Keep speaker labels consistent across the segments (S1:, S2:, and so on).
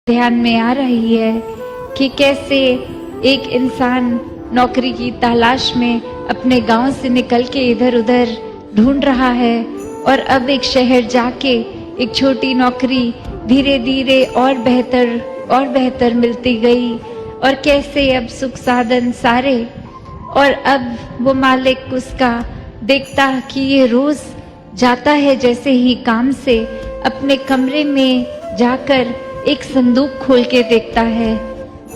S1: ध्यान में आ रही है कि कैसे एक इंसान नौकरी की तलाश में अपने गांव से निकल के इधर उधर ढूंढ रहा है और अब एक शहर जाके एक छोटी नौकरी धीरे धीरे और बेहतर मिलती गई और कैसे अब सुख साधन सारे। और अब वो मालिक उसका देखता कि ये रोज जाता है जैसे ही काम से अपने कमरे में जाकर एक संदूक खोल के देखता है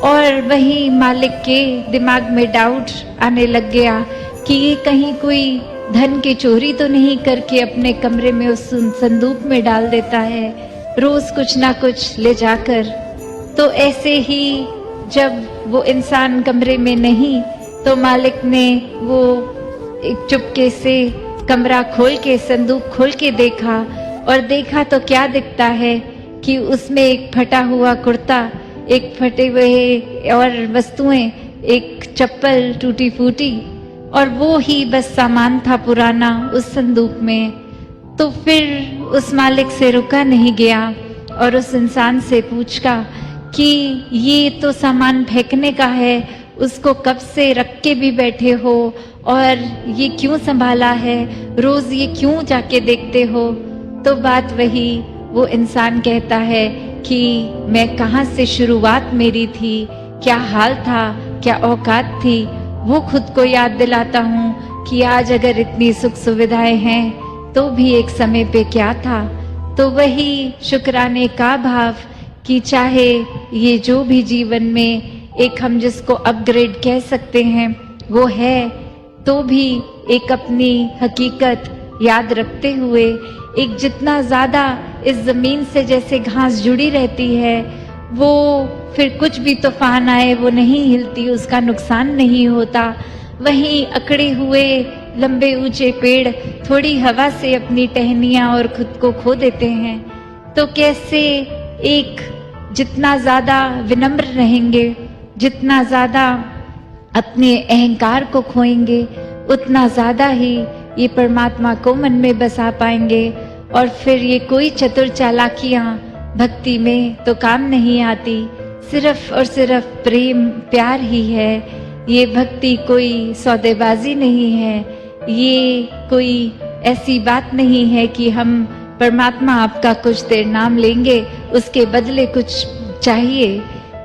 S1: और वही मालिक के दिमाग में डाउट आने लग गया कि ये कहीं कोई धन की चोरी तो नहीं करके अपने कमरे में उस संदूक में डाल देता है रोज कुछ ना कुछ ले जाकर। तो ऐसे ही जब वो इंसान कमरे में नहीं तो मालिक ने वो एक चुपके से कमरा खोल के संदूक खोल के देखा और देखा तो क्या दिखता है कि उसमें एक फटा हुआ कुर्ता, एक फटे हुए और वस्तुएं, एक चप्पल टूटी फूटी और वो ही बस सामान था पुराना उस संदूक में। तो फिर उस मालिक से रुका नहीं गया और उस इंसान से पूछा कि ये तो सामान फेंकने का है, उसको कब से रख के भी बैठे हो और ये क्यों संभाला है, रोज ये क्यों जाके देखते हो। तो बात वही वो इंसान कहता है कि मैं कहाँ से शुरुआत मेरी थी, क्या हाल था, क्या औकात थी, वो खुद को याद दिलाता हूँ कि आज अगर इतनी सुख सुविधाएं हैं तो भी एक समय पे क्या था। तो वही शुक्राने का भाव कि चाहे ये जो भी जीवन में एक हम जिसको अपग्रेड कह सकते हैं वो है, तो भी एक अपनी हकीकत याद रखते हुए एक जितना ज्यादा इस जमीन से जैसे घास जुड़ी रहती है वो फिर कुछ भी तूफान आए वो नहीं हिलती, उसका नुकसान नहीं होता। वहीं अकड़े हुए लंबे ऊंचे पेड़ थोड़ी हवा से अपनी टहनियां और खुद को खो देते हैं। तो कैसे एक जितना ज्यादा विनम्र रहेंगे, जितना ज्यादा अपने अहंकार को खोएंगे, उतना ज्यादा ही ये परमात्मा को मन में बसा पाएंगे और फिर ये कोई चतुर चालाकियां भक्ति में तो काम नहीं आती। सिर्फ और सिर्फ प्रेम प्यार ही है। ये भक्ति कोई सौदेबाजी नहीं है, ये कोई ऐसी बात नहीं है कि हम परमात्मा आपका कुछ देर नाम लेंगे उसके बदले कुछ चाहिए।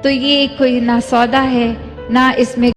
S1: तो ये कोई ना सौदा है ना इसमें